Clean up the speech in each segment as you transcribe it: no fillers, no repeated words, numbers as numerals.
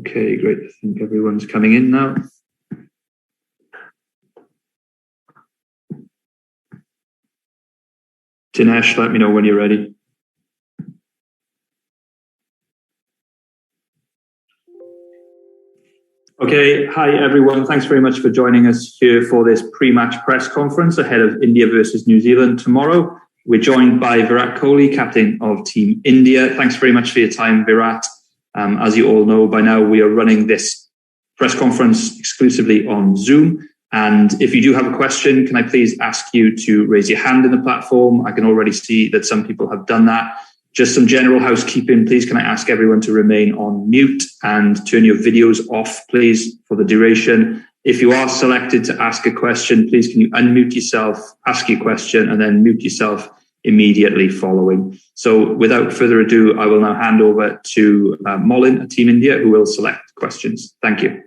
Okay, great. I think everyone's coming in now. Dinesh, let me know when you're ready. Okay, hi everyone. Thanks very much for joining us here for this pre-match press conference ahead of India versus New Zealand tomorrow. We're joined by Virat Kholi, captain of Team India. Thanks very much for your time, Virat. As you all know by now, we are running this press conference exclusively on Zoom. And if you do have a question, can I please ask you to raise your hand in the platform? I can already see that some people have done that. Just some general housekeeping. Please, can I ask everyone to remain on mute and turn your videos off, please, for the duration. If you are selected to ask a question, please can you unmute yourself, ask your question, and then mute yourself immediately following. So without further ado, I will now hand over to Molin at Team India, who will select questions. Thank you.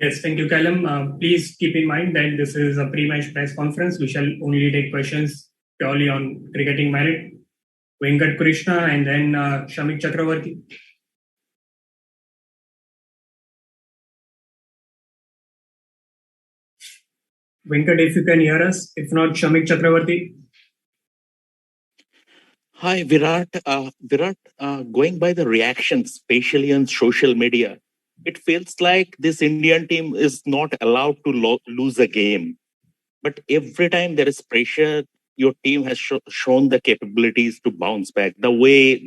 Yes, thank you, Callum. Please keep in mind that this is a pre-match press conference. We shall only take questions purely on cricketing merit. Venkat Krishna and then Shamik Chakravarti. Venkat, if you can hear us. If not, Shamik Chakravarti. Hi, Virat. Virat, going by the reactions, especially on social media, it feels like this Indian team is not allowed to lose a game. But every time there is pressure, your team has shown the capabilities to bounce back. The way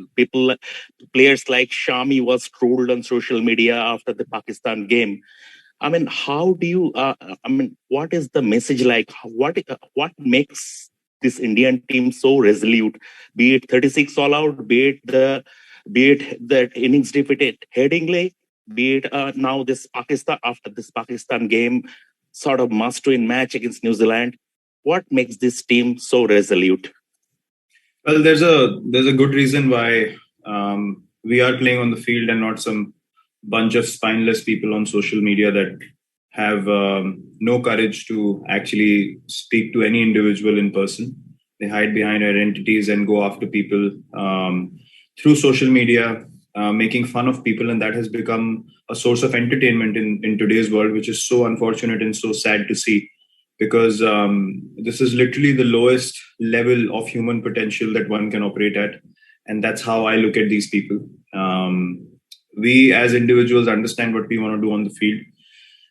players like Shami was trolled on social media after the Pakistan game. I mean, how do you, what is the message like? What makes this Indian team so resolute? Be it 36 all out, be it the innings defeated Headingley, be it now this Pakistan, after this Pakistan game, sort of must-win match against New Zealand. What makes this team so resolute? Well, there's a good reason why we are playing on the field and not some bunch of spineless people on social media that have no courage to actually speak to any individual in person. They hide behind identities and go after people through social media, making fun of people, and that has become a source of entertainment in today's world, which is so unfortunate and so sad to see. Because this is literally the lowest level of human potential that one can operate at. And that's how I look at these people. We as individuals understand what we want to do on the field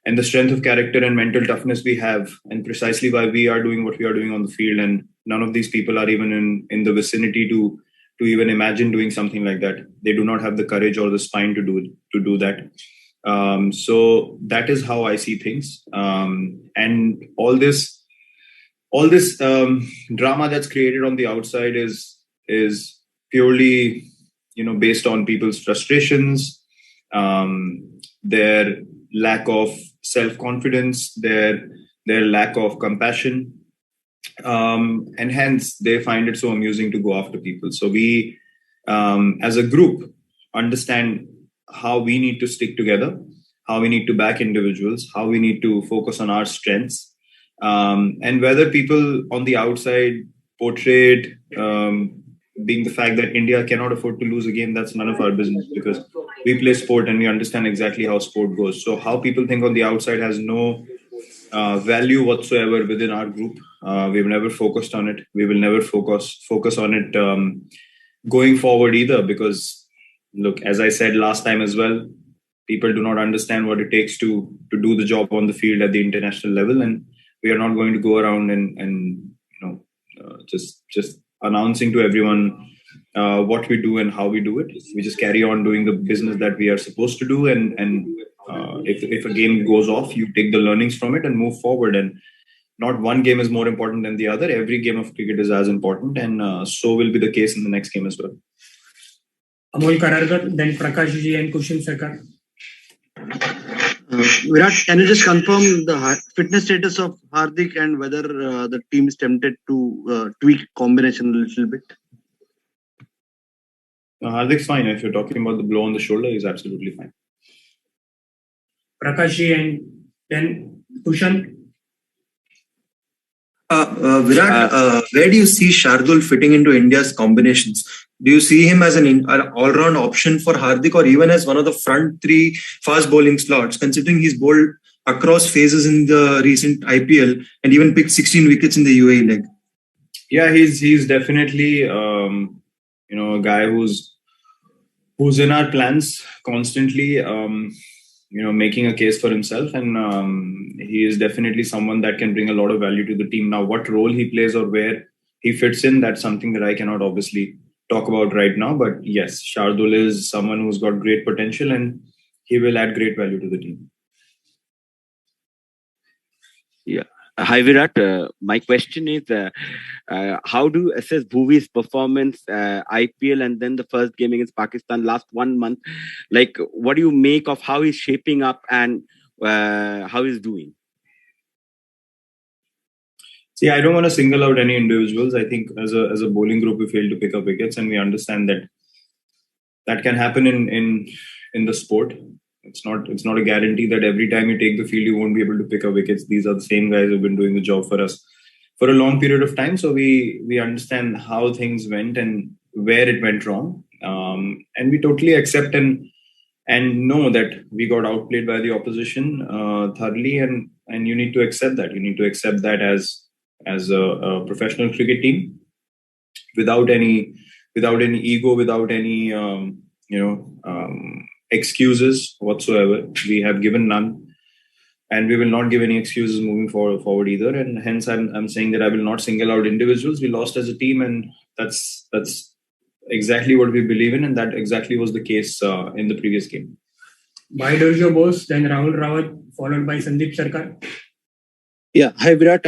and the strength of character and mental toughness we have, and precisely why we are doing what we are doing on the field. And none of these people are even in the vicinity to even imagine doing something like that. They do not have the courage or the spine to do that. So that is how I see things. And all this drama that's created on the outside is purely, based on people's frustrations, their lack of self-confidence, their lack of compassion, and hence they find it so amusing to go after people. So we, as a group, understand how we need to stick together, how we need to back individuals, how we need to focus on our strengths, and whether people on the outside portrayed being the fact that India cannot afford to lose a game, that's none of our business, because we play sport and we understand exactly how sport goes. So how people think on the outside has no value whatsoever within our group. We've never focused on it. We will never focus on it going forward either, because look, as I said last time as well, people do not understand what it takes to do the job on the field at the international level, and we are not going to go around and just announcing to everyone what we do and how we do it. We just carry on doing the business that we are supposed to do, and if a game goes off, you take the learnings from it and move forward. And not one game is more important than the other. Every game of cricket is as important, and so will be the case in the next game as well. Amol Kararkar, then Prakash Ji and Kushin Sarkar. Virat, can you just confirm the fitness status of Hardik and whether the team is tempted to tweak combination a little bit? Hardik's fine. If you're talking about the blow on the shoulder, he's absolutely fine. Prakash Ji and then Kushan. Virat, where do you see Shardul fitting into India's combinations? Do you see him as an all-round option for Hardik, or even as one of the front three fast bowling slots, considering he's bowled across phases in the recent IPL and even picked 16 wickets in the UAE leg? Yeah, he's definitely a guy who's in our plans constantly. Making a case for himself, and he is definitely someone that can bring a lot of value to the team. Now, what role he plays or where he fits in, that's something that I cannot obviously talk about right now. But yes, Shardul is someone who's got great potential, and he will add great value to the team. Yeah. Hi Virat, my question is how do you assess Bhuvi's performance, IPL and then the first game against Pakistan last 1 month? Like, what do you make of how he's shaping up and how he's doing? See, I don't want to single out any individuals. I think as a bowling group, we failed to pick up wickets, and we understand that can happen in the sport. It's not a guarantee that every time you take the field, you won't be able to pick up wickets. These are the same guys who've been doing the job for us for a long period of time. So we understand how things went and where it went wrong. And we totally accept and know that we got outplayed by the opposition thoroughly. And you need to accept that. You need to accept that as a professional cricket team without any ego, without any, excuses whatsoever. We have given none, and we will not give any excuses moving forward either. And hence, I'm saying that I will not single out individuals. We lost as a team, and that's exactly what we believe in, and that exactly was the case in the previous game. By Durjo Bose, then Rahul Rawat, followed by Sandeep Sarkar. Yeah, hi Virat.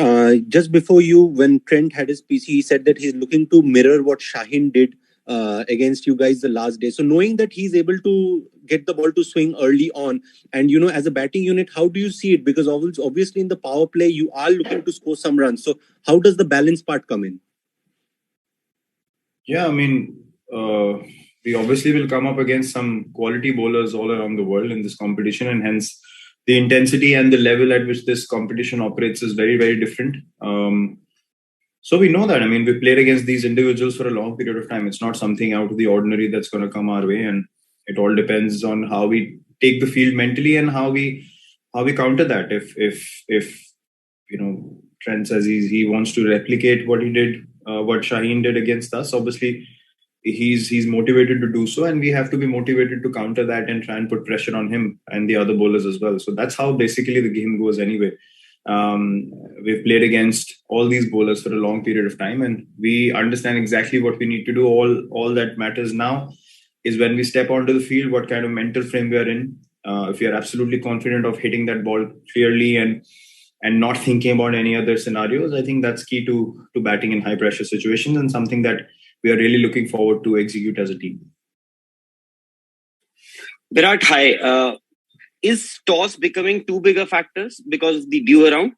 Just before you, when Trent had his PC, he said that he's looking to mirror what Shaheen did against you guys the last day. So knowing that he's able to get the ball to swing early on, and as a batting unit, how do you see it? Because obviously in the power play, you are looking to score some runs. So how does the balance part come in? Yeah, I mean, we obviously will come up against some quality bowlers all around the world in this competition, and hence the intensity and the level at which this competition operates is very, very different. So we know that. I mean, we played against these individuals for a long period of time. It's not something out of the ordinary that's going to come our way, and it all depends on how we take the field mentally and how we counter that. If Trent says he wants to replicate what he did, what Shaheen did against us, obviously he's motivated to do so, and we have to be motivated to counter that and try and put pressure on him and the other bowlers as well. So that's how basically the game goes anyway. We've played against all these bowlers for a long period of time, and we understand exactly what we need to do. All that matters now is when we step onto the field, what kind of mental frame we are in. If we are absolutely confident of hitting that ball clearly and not thinking about any other scenarios, I think that's key to batting in high pressure situations, and something that we are really looking forward to execute as a team. Virat, hi. Is toss becoming too big a factor because of the due around?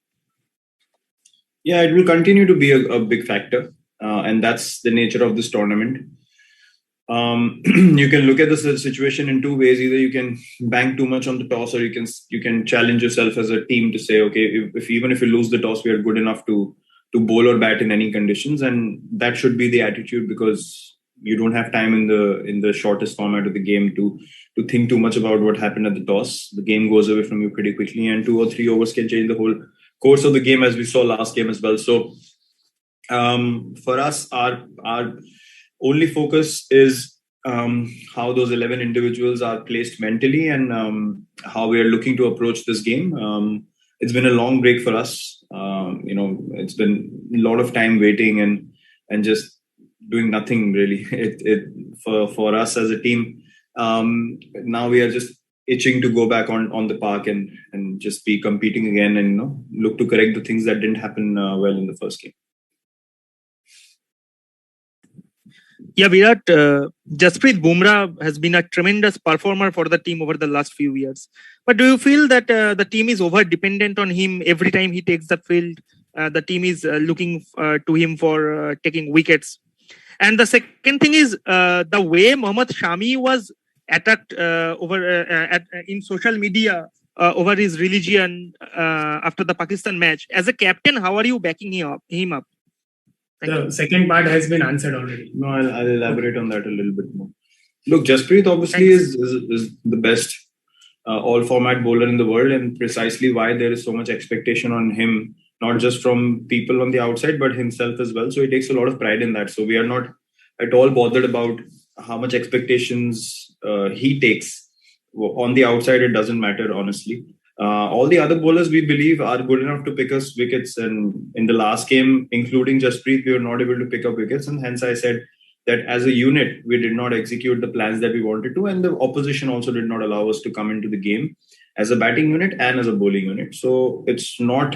Yeah, it will continue to be a big factor, and that's the nature of this tournament. You can look at the situation in two ways. Either you can bank too much on the toss, or you can challenge yourself as a team to say, okay, even if you lose the toss, we are good enough to bowl or bat in any conditions, and that should be the attitude, because you don't have time in the shortest format of the game to think too much about what happened at the toss. The game goes away from you pretty quickly, and 2 or 3 overs can change the whole course of the game, as we saw last game as well. So for us, our only focus is how those 11 individuals are placed mentally, and how we are looking to approach this game. It's been a long break for us. It's been a lot of time waiting and just doing nothing really. For us as a team, now we are just itching to go back on the park and just be competing again, and look to correct the things that didn't happen well in the first game. Yeah, Virat, Jasprit Bumrah has been a tremendous performer for the team over the last few years. But do you feel that the team is over-dependent on him every time he takes the field? The team is looking to him for taking wickets. And the second thing is the way Mohammad Shami was attacked in social media over his religion after the Pakistan match. As a captain, how are you backing him up? The second part has been answered already. No, I'll elaborate on that a little bit more. Look, Jasprit obviously is the best all-format bowler in the world, and precisely why there is so much expectation on him, not just from people on the outside, but himself as well. So he takes a lot of pride in that. So we are not at all bothered about how much expectations he takes. On the outside, it doesn't matter, honestly. All the other bowlers, we believe, are good enough to pick us wickets. And in the last game, including Jasprit, we were not able to pick up wickets. And hence I said that as a unit, we did not execute the plans that we wanted to. And the opposition also did not allow us to come into the game as a batting unit and as a bowling unit. So it's not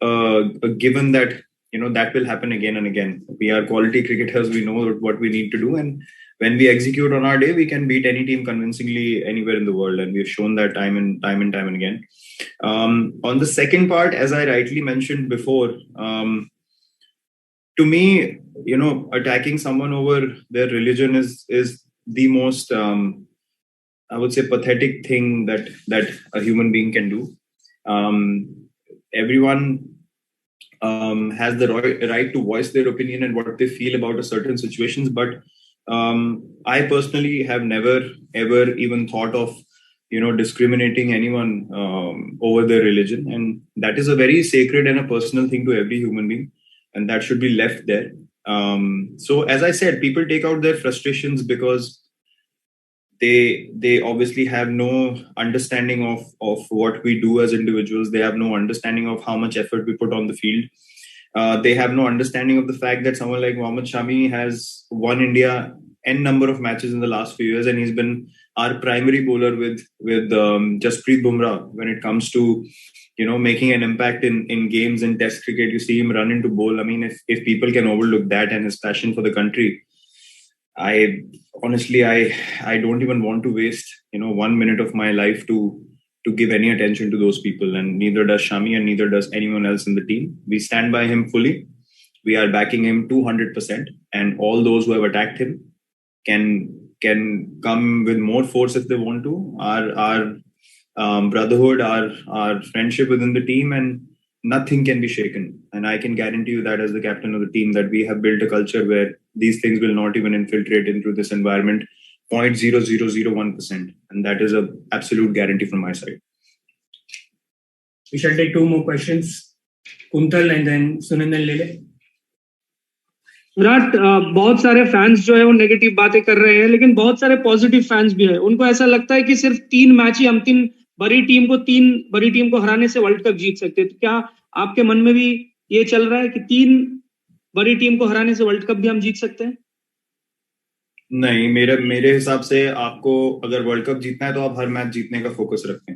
a given that, that will happen again and again. We are quality cricketers. We know what we need to do. And when we execute on our day, we can beat any team convincingly anywhere in the world. And we've shown that time and time again. On the second part, as I rightly mentioned before, to me, attacking someone over their religion is the most, I would say, pathetic thing that a human being can do. Everyone has the right to voice their opinion and what they feel about a certain situations, but I personally have never ever even thought of discriminating anyone over their religion, and that is a very sacred and a personal thing to every human being, and that should be left there. So as I said, people take out their frustrations because they obviously have no understanding of what we do as individuals. They have no understanding of how much effort we put on the field. They have no understanding of the fact that someone like Mohammad Shami has won India n number of matches in the last few years, and he's been our primary bowler with Jasprit Bumrah when it comes to making an impact in games in Test cricket. You see him run into bowl. I mean, if people can overlook that and his passion for the country, I honestly I don't even want to waste 1 minute of my life to give any attention to those people, and neither does Shami and neither does anyone else in the team. We stand by him fully. We are backing him 200%, and all those who have attacked him can come with more force if they want to. Our brotherhood, our friendship within the team, and nothing can be shaken. And I can guarantee you that as the captain of the team, that we have built a culture where these things will not even infiltrate into this environment 0.0001%. And that is an absolute guarantee from my side. We shall take two more questions. Kuntal and then Sunandan Lele. Virat, बहुत सारे fans जो है वो negative बातें कर रहे हैं, लेकिन बहुत सारे पॉजिटिव फैंस भी है. उनको ऐसा लगता है कि सिर्फ 3 मैच ही हम 3 बड़ी टीम को हराने से वर्ल्ड कप जीत सकते हैं. तो क्या आपके मन में भी ये चल रहा है कि 3 बड़ी टीम को हराने से वर्ल्ड कप भी हम जीत सकते हैं? नहीं, मेरे हिसाब से आपको अगर वर्ल्ड कप जीतना है तो आप हर मैच जीतने का फोकस रखें.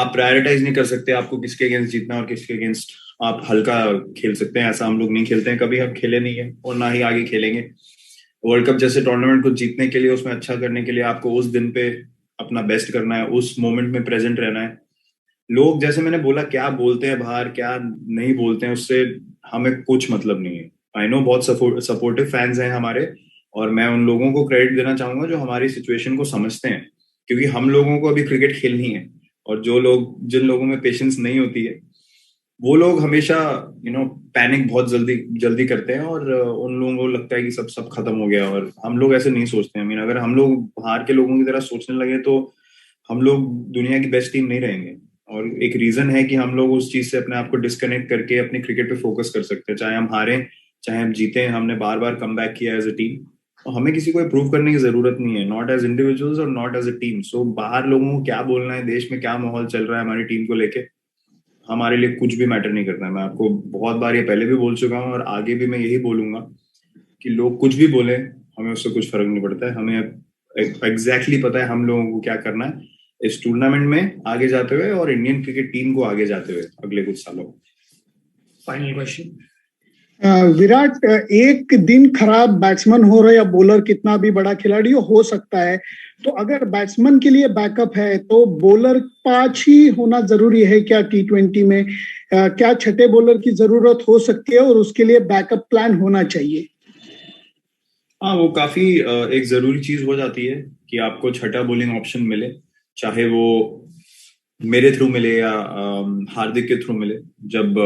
आप प्रायोरिटाइज नहीं कर सकते आपको किसके अगेंस्ट जीतना और किसके अगेंस्ट आप हल्का खेल सकते हैं. ऐसा हम लोग नहीं खेलते हैं, कभी हम खेले नहीं है और ना ही आगे खेलेंगे. वर्ल्ड कप जैसे टूर्नामेंट को जीतने के लिए, उसमें अच्छा करने के लिए आपको उस दिन पे अपना बेस्ट करना है, उस मोमेंट में प्रेजेंट रहना है. लोग, जैसे मैंने बोला, क्या बोलते हैं बाहर, क्या नहीं बोलते हैं, उससे हमें कुछ मतलब नहीं है. आई नो बहुत सपोर्टिव फैंस हैं हमारे, और मैं उन लोगों को क्रेडिट देना चाहूंगा जो हमारी सिचुएशन को समझते हैं, क्योंकि हम लोगों को अभी क्रिकेट खेलनी है. और जिन लोगों में पेशेंस नहीं होती है, वो लोग हमेशा पैनिक बहुत जल्दी करते हैं, और उन लोगों को लगता है कि सब खत्म हो गया. और हम लोग ऐसे नहीं सोचते हैं. अगर हम लोग बाहर के लोगों की तरह सोचने लगे तो हम लोग दुनिया की बेस्ट टीम नहीं रहेंगे. और एक रीजन है कि हम लोग उस चीज से अपने आप को डिस्कनेक्ट करके अपने क्रिकेट पे फोकस कर सकते हैं. चाहे हम हारें, चाहे हम जीतें, हमने बार बार कम बैक किया एज अ टीम. हमें किसी को प्रूव करने की जरूरत नहीं है, नॉट एज इंडिविजुअल्स और नॉट एज अ टीम. सो बाहर लोगों को क्या बोलना है, देश में क्या माहौल चल रहा है हमारी टीम को लेके, हमारे लिए कुछ भी मैटर नहीं करता है. मैं आपको बहुत बार ये पहले भी बोल चुका हूँ और आगे भी मैं यही बोलूंगा कि लोग कुछ भी बोले, हमें उससे कुछ फर्क नहीं पड़ता है. हमें एग्जैक्टली पता है हम लोगों को क्या करना है इस टूर्नामेंट में आगे जाते हुए और इंडियन क्रिकेट टीम को आगे जाते हुए अगले कुछ सालों. Final question. विराट, एक दिन खराब बैट्समैन हो रहा है या बॉलर कितना भी बड़ा खिलाड़ी हो सकता है, तो अगर बैट्समैन के लिए बैकअप है तो बॉलर 5 ही होना जरूरी है क्या T20 में? क्या छठे बॉलर की जरूरत हो सकती है और उसके लिए बैकअप प्लान होना चाहिए? हाँ, वो काफी एक जरूरी चीज हो जाती है कि आपको छठा बॉलिंग ऑप्शन मिले, चाहे वो मेरे थ्रू मिले या हार्दिक के थ्रू मिले, जब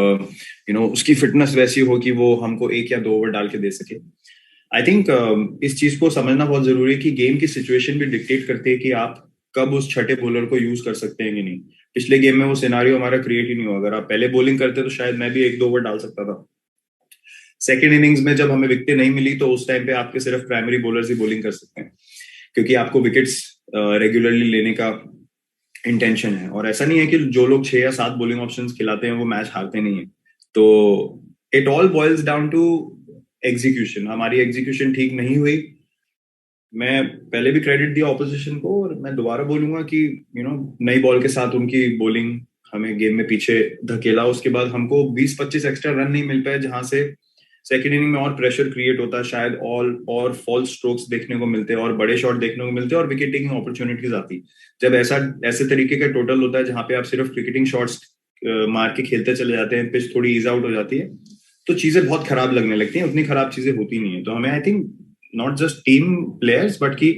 उसकी फिटनेस वैसी हो कि वो हमको 1 या 2 ओवर डाल के दे सके। आई थिंक इस चीज को समझना बहुत जरूरी है कि गेम की सिचुएशन भी डिक्टेट करती है कि आप कब उस छठे बॉलर को यूज कर सकते हैं कि नहीं। पिछले गेम में वो सिनारियो हमारा क्रिएट ही नहीं हुआ। अगर आप पहले बॉलिंग करते तो शायद मैं भी 1-2 ओवर डाल सकता था। सेकेंड इनिंग्स में जब हमें विकेटें नहीं मिली तो उस टाइम पे आपके सिर्फ प्राइमरी बॉलर्स ही बॉलिंग कर सकते हैं, क्योंकि आपको विकेट्स रेगुलरली लेने का इंटेंशन है। और ऐसा नहीं है कि जो लोग 6 या 7 बॉलिंग ऑप्शंस खिलाते हैं वो मैच हारते नहीं है। तो it all boils down to execution. हमारी एग्जीक्यूशन ठीक नहीं हुई। मैं पहले भी क्रेडिट दिया ऑपोजिशन को और मैं दोबारा बोलूंगा कि नई बॉल के साथ उनकी बॉलिंग हमें गेम में पीछे धकेला। उसके बाद हमको 20-25 एक्स्ट्रा रन नहीं मिल पाए, जहां से सेकेंड इनिंग में और प्रेशर क्रिएट होता, शायद और फॉल्स स्ट्रोक्स देखने को मिलते और बड़े शॉट देखने को मिलते और विकेट टेकिंग अपॉर्चुनिटीज आती। जब ऐसे तरीके का टोटल होता है जहां पे आप सिर्फ क्रिकेटिंग शॉट्स मार के खेलते चले जाते हैं, पिच थोड़ी ईज आउट हो जाती है, तो चीजें बहुत खराब लगने लगती हैं। उतनी खराब चीजें होती नहीं है। तो हमें I think not just team players but कि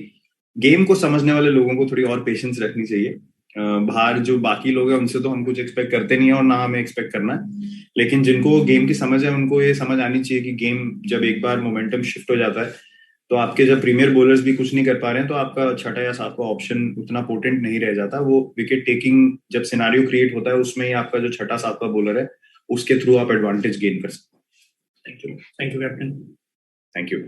गेम को समझने वाले लोगों को थोड़ी और पेशेंस रखनी चाहिए। बाहर जो बाकी लोग हैं उनसे तो हम कुछ एक्सपेक्ट करते नहीं है और ना हमें एक्सपेक्ट करना है, लेकिन जिनको गेम की समझ है उनको ये समझ आनी चाहिए कि गेम जब एक बार मोमेंटम शिफ्ट हो जाता है तो आपके जब प्रीमियर बॉलर्स भी कुछ नहीं कर पा रहे हैं तो आपका छठा या सातवां ऑप्शन उतना पोटेंट नहीं रह जाता। वो विकेट टेकिंग जब सिनारियो क्रिएट होता है उसमें ही आपका जो छठा सातवां बॉलर है उसके थ्रू आप एडवांटेज गेन कर सकते हैं। Thank you captain. Thank you.